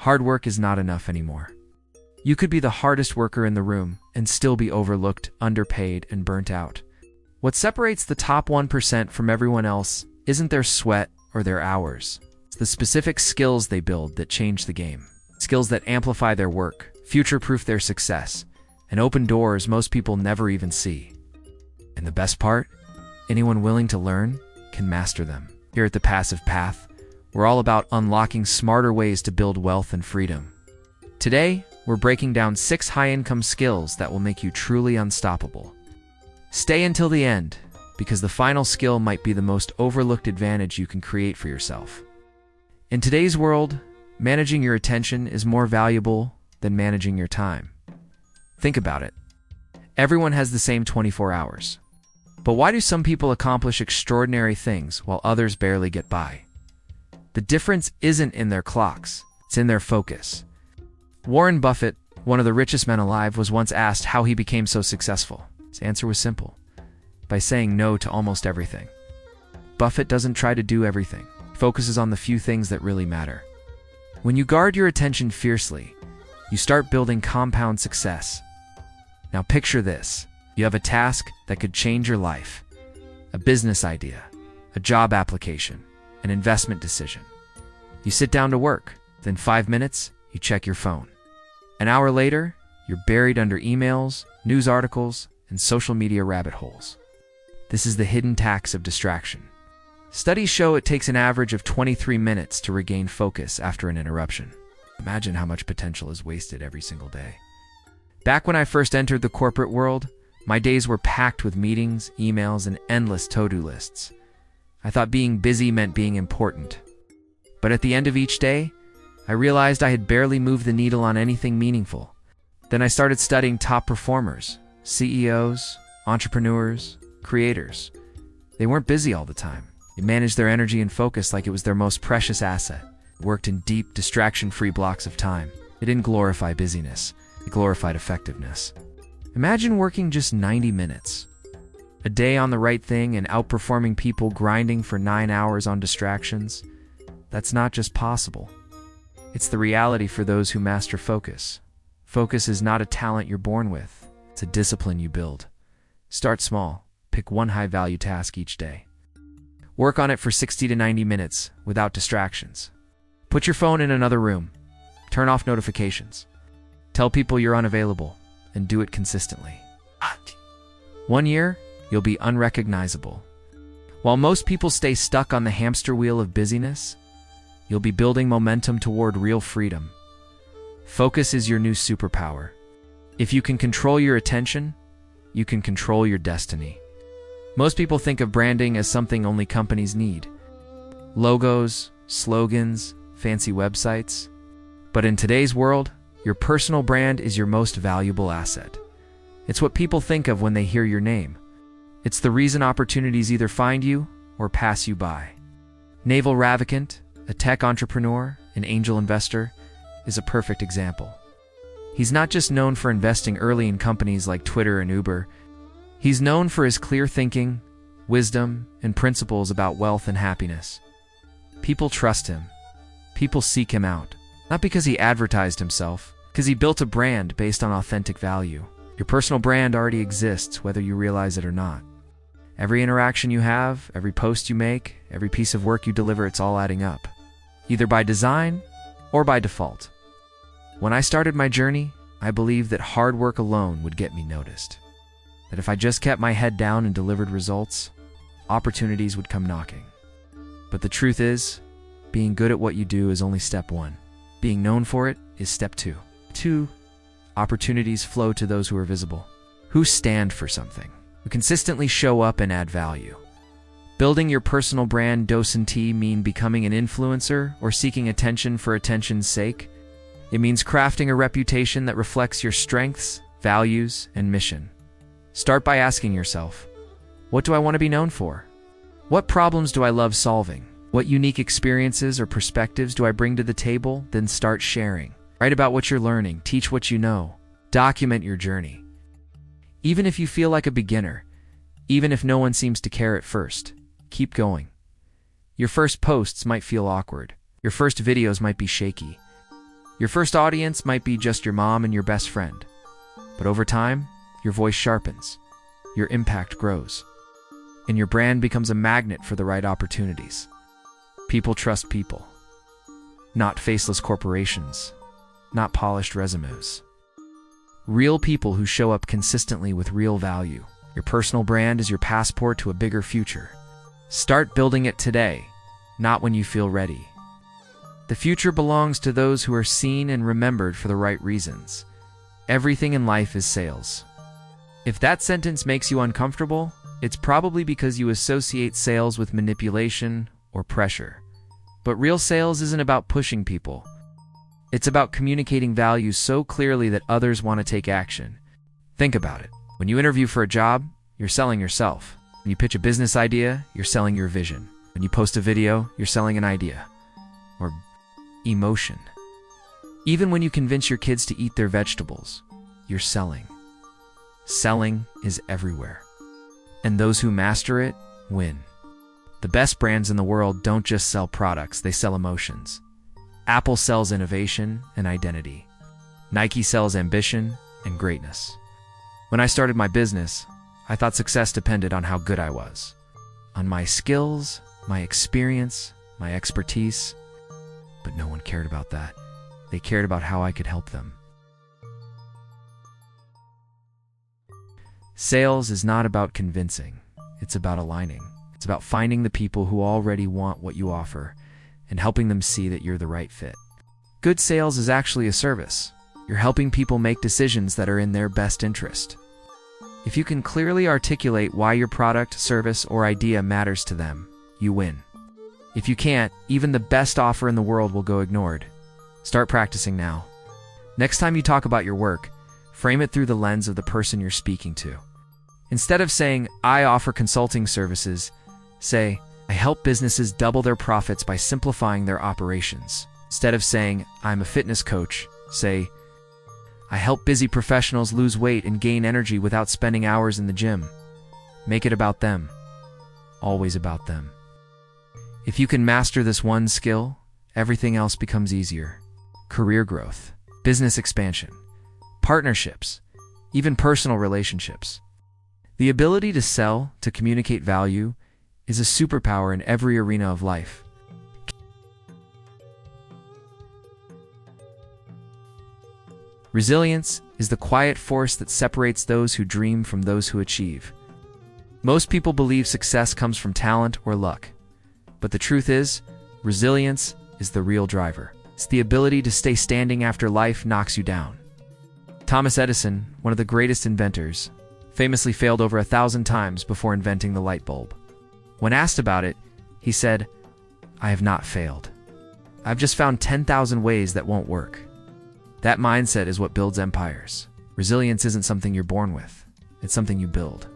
Hard work is not enough anymore. You could be the hardest worker in the room and still be overlooked, underpaid, and burnt out. What separates the top 1% from everyone else isn't their sweat or their hours. It's the specific skills they build that change the game. Skills that amplify their work, future-proof their success, and open doors most people never even see. And the best part? Anyone willing to learn can master them. Here at The Passive Path, we're all about unlocking smarter ways to build wealth and freedom. Today, we're breaking down 6 high-income skills that will make you truly unstoppable. Stay until the end, because the final skill might be the most overlooked advantage you can create for yourself. In today's world, managing your attention is more valuable than managing your time. Think about it. Everyone has the same 24 hours. But why do some people accomplish extraordinary things while others barely get by? The difference isn't in their clocks, it's in their focus. Warren Buffett, one of the richest men alive, was once asked how he became so successful. His answer was simple: by saying no to almost everything. Buffett doesn't try to do everything. He focuses on the few things that really matter. When you guard your attention fiercely, you start building compound success. Now picture this. You have a task that could change your life. A business idea, a job application, an investment decision. You sit down to work. Then 5 minutes, you check your phone. An hour later, you're buried under emails, news articles, and social media rabbit holes. This is the hidden tax of distraction. Studies show it takes an average of 23 minutes to regain focus after an interruption. Imagine how much potential is wasted every single day. Back when I first entered the corporate world, my days were packed with meetings, emails, and endless to-do lists. I thought being busy meant being important. But at the end of each day, I realized I had barely moved the needle on anything meaningful. Then I started studying top performers, CEOs, entrepreneurs, creators. They weren't busy all the time. They managed their energy and focus like it was their most precious asset. They worked in deep, distraction-free blocks of time. They didn't glorify busyness. They glorified effectiveness. Imagine working just 90 minutes. A day on the right thing and outperforming people grinding for 9 hours on distractions. That's not just possible. It's the reality for those who master focus. Focus is not a talent you're born with. It's a discipline you build. Start small. Pick one high-value task each day. Work on it for 60 to 90 minutes without distractions. Put your phone in another room. Turn off notifications. Tell people you're unavailable, and do it consistently. 1 year, you'll be unrecognizable. While most people stay stuck on the hamster wheel of busyness, you'll be building momentum toward real freedom. Focus is your new superpower. If you can control your attention, you can control your destiny. Most people think of branding as something only companies need. Logos, slogans, fancy websites. But in today's world, your personal brand is your most valuable asset. It's what people think of when they hear your name. It's the reason opportunities either find you or pass you by. Naval Ravikant, a tech entrepreneur, an angel investor, is a perfect example. He's not just known for investing early in companies like Twitter and Uber. He's known for his clear thinking, wisdom, and principles about wealth and happiness. People trust him. People seek him out. Not because he advertised himself, because he built a brand based on authentic value. Your personal brand already exists, whether you realize it or not. Every interaction you have, every post you make, every piece of work you deliver, it's all adding up, either by design or by default. When I started my journey, I believed that hard work alone would get me noticed. That if I just kept my head down and delivered results, opportunities would come knocking. But the truth is, being good at what you do is only step 1. Being known for it is step 2. 2. Opportunities flow to those who are visible, who stand for something, who consistently show up and add value. Building your personal brand doesn't mean becoming an influencer or seeking attention for attention's sake. It means crafting a reputation that reflects your strengths, values, and mission. Start by asking yourself, what do I want to be known for? What problems do I love solving? What unique experiences or perspectives do I bring to the table? Then start sharing. Write about what you're learning, teach what you know, document your journey. Even if you feel like a beginner, even if no one seems to care at first, keep going. Your first posts might feel awkward. Your first videos might be shaky. Your first audience might be just your mom and your best friend, but over time, your voice sharpens, your impact grows, and your brand becomes a magnet for the right opportunities. People trust people, not faceless corporations, not polished resumes. Real people who show up consistently with real value. Your personal brand is your passport to a bigger future. Start building it today, not when you feel ready. The future belongs to those who are seen and remembered for the right reasons. Everything in life is sales. If that sentence makes you uncomfortable, it's probably because you associate sales with manipulation or pressure. But real sales isn't about pushing people. It's about communicating value so clearly that others want to take action. Think about it. When you interview for a job, you're selling yourself. When you pitch a business idea, you're selling your vision. When you post a video, you're selling an idea or emotion. Even when you convince your kids to eat their vegetables, you're selling. Selling is everywhere. And those who master it win. The best brands in the world don't just sell products, they sell emotions. Apple sells innovation and identity. Nike sells ambition and greatness. When I started my business, I thought success depended on how good I was, on my skills, my experience, my expertise. But no one cared about that. They cared about how I could help them. Sales is not about convincing. It's about aligning. It's about finding the people who already want what you offer and helping them see that you're the right fit. Good sales is actually a service. You're helping people make decisions that are in their best interest. If you can clearly articulate why your product, service, or idea matters to them, you win. If you can't, even the best offer in the world will go ignored. Start practicing now. Next time you talk about your work, frame it through the lens of the person you're speaking to. Instead of saying, "I offer consulting services," say, "I help businesses double their profits by simplifying their operations." Instead of saying, "I'm a fitness coach," say, "I help busy professionals lose weight and gain energy without spending hours in the gym." Make it about them. Always about them. If you can master this one skill, everything else becomes easier. Career growth, business expansion, partnerships, even personal relationships. The ability to sell, to communicate value, is a superpower in every arena of life. Resilience is the quiet force that separates those who dream from those who achieve. Most people believe success comes from talent or luck. But the truth is, resilience is the real driver. It's the ability to stay standing after life knocks you down. Thomas Edison, one of the greatest inventors, famously failed over 1,000 times before inventing the light bulb. When asked about it, he said, "I have not failed. I've just found 10,000 ways that won't work." That mindset is what builds empires. Resilience isn't something you're born with. It's something you build,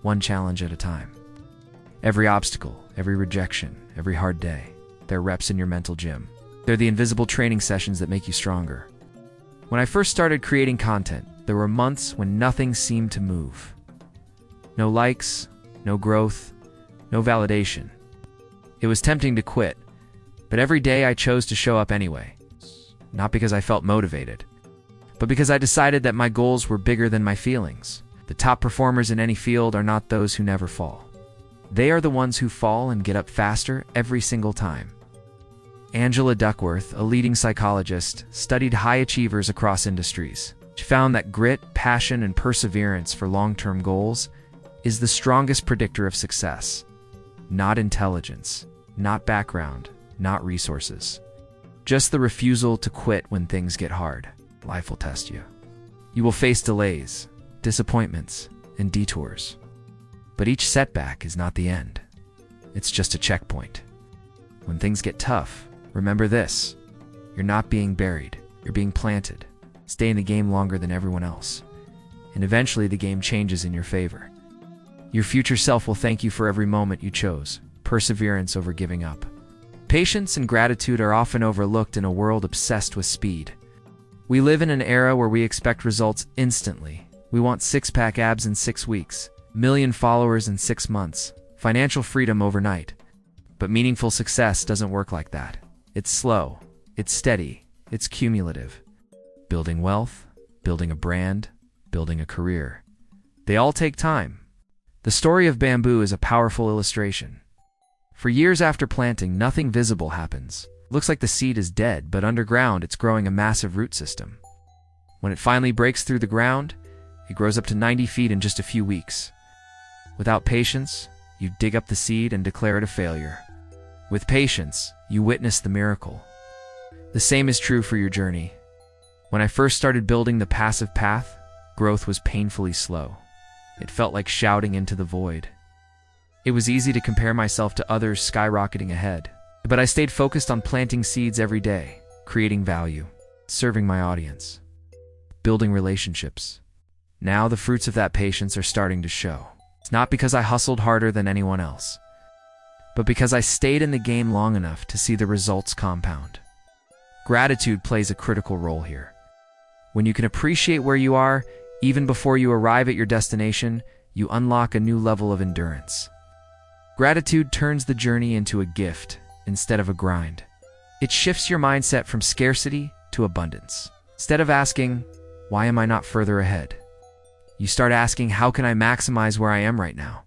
one challenge at a time. Every obstacle, every rejection, every hard day, they're reps in your mental gym. They're the invisible training sessions that make you stronger. When I first started creating content, there were months when nothing seemed to move. No likes, no growth, no validation. It was tempting to quit, but every day I chose to show up anyway. Not because I felt motivated, but because I decided that my goals were bigger than my feelings. The top performers in any field are not those who never fall. They are the ones who fall and get up faster every single time. Angela Duckworth, a leading psychologist, studied high achievers across industries. She found that grit, passion, and perseverance for long-term goals is the strongest predictor of success. Not intelligence, not background, not resources. Just the refusal to quit when things get hard. Life will test you. You will face delays, disappointments, and detours. But each setback is not the end. It's just a checkpoint. When things get tough, remember this: you're not being buried, you're being planted. Stay in the game longer than everyone else, and eventually the game changes in your favor. Your future self will thank you for every moment you chose, perseverance over giving up. Patience and gratitude are often overlooked in a world obsessed with speed. We live in an era where we expect results instantly. We want six-pack abs in 6 weeks, million followers in 6 months, financial freedom overnight. But meaningful success doesn't work like that. It's slow, it's steady, it's cumulative. Building wealth, building a brand, building a career. They all take time. The story of bamboo is a powerful illustration. For years after planting, nothing visible happens. It looks like the seed is dead, but underground it's growing a massive root system. When it finally breaks through the ground, it grows up to 90 feet in just a few weeks. Without patience, you dig up the seed and declare it a failure. With patience, you witness the miracle. The same is true for your journey. When I first started building the passive path, growth was painfully slow. It felt like shouting into the void. It was easy to compare myself to others skyrocketing ahead, but I stayed focused on planting seeds every day, creating value, serving my audience, building relationships. Now the fruits of that patience are starting to show. It's not because I hustled harder than anyone else, but because I stayed in the game long enough to see the results compound. Gratitude plays a critical role here. When you can appreciate where you are, even before you arrive at your destination, you unlock a new level of endurance. Gratitude turns the journey into a gift instead of a grind. It shifts your mindset from scarcity to abundance. Instead of asking, "Why am I not further ahead?" you start asking, "How can I maximize where I am right now?"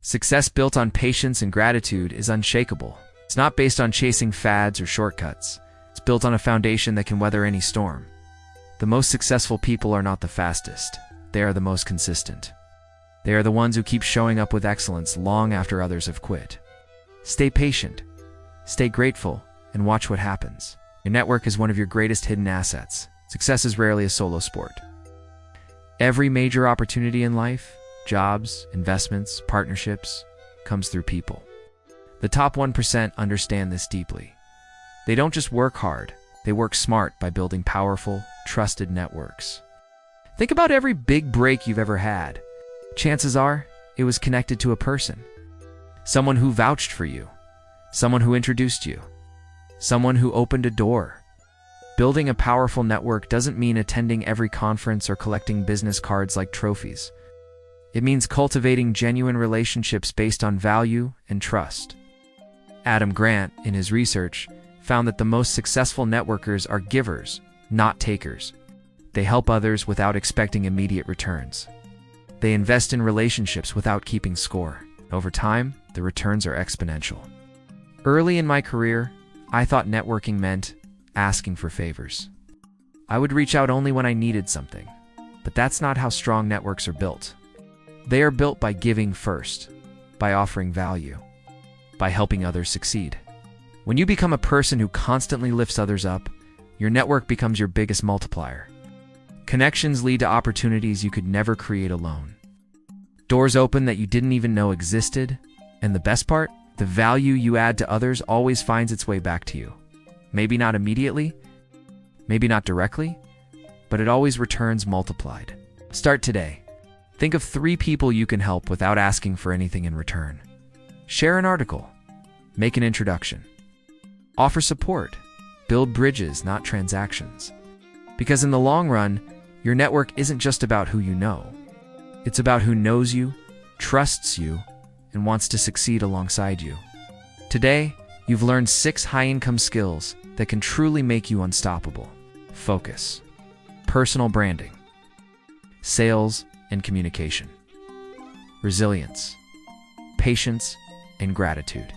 Success built on patience and gratitude is unshakable. It's not based on chasing fads or shortcuts. It's built on a foundation that can weather any storm. The most successful people are not the fastest. They are the most consistent. They are the ones who keep showing up with excellence long after others have quit. Stay patient, stay grateful, and watch what happens. Your network is one of your greatest hidden assets. Success is rarely a solo sport. Every major opportunity in life, jobs, investments, partnerships, comes through people. The top 1% understand this deeply. They don't just work hard, they work smart by building powerful, trusted networks. Think about every big break you've ever had. Chances are, it was connected to a person. Someone who vouched for you. Someone who introduced you. Someone who opened a door. Building a powerful network doesn't mean attending every conference or collecting business cards like trophies. It means cultivating genuine relationships based on value and trust. Adam Grant, in his research, found that the most successful networkers are givers, not takers. They help others without expecting immediate returns. They invest in relationships without keeping score. Over time, the returns are exponential. Early in my career, I thought networking meant asking for favors. I would reach out only when I needed something. But that's not how strong networks are built. They are built by giving first, by offering value, by helping others succeed. When you become a person who constantly lifts others up, your network becomes your biggest multiplier. Connections lead to opportunities you could never create alone. Doors open that you didn't even know existed, and the best part, the value you add to others always finds its way back to you. Maybe not immediately, maybe not directly, but it always returns multiplied. Start today. Think of 3 people you can help without asking for anything in return. Share an article. Make an introduction. Offer support. Build bridges, not transactions. Because in the long run, your network isn't just about who you know. It's about who knows you, trusts you, and wants to succeed alongside you. Today, you've learned 6 high-income skills that can truly make you unstoppable. Focus, personal branding, sales and communication, resilience, patience and gratitude,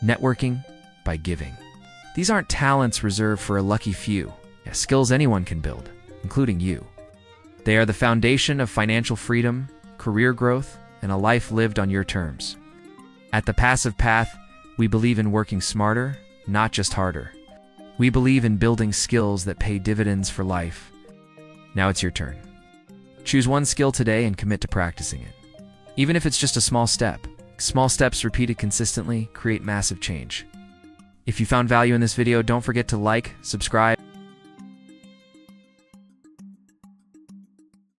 networking by giving. These aren't talents reserved for a lucky few. Skills anyone can build, including you. They are the foundation of financial freedom, career growth, and a life lived on your terms. At The Passive Path, we believe in working smarter, not just harder. We believe in building skills that pay dividends for life. Now it's your turn. Choose one skill today and commit to practicing it. Even if it's just a small step. Small steps repeated consistently create massive change. If you found value in this video, don't forget to like, subscribe,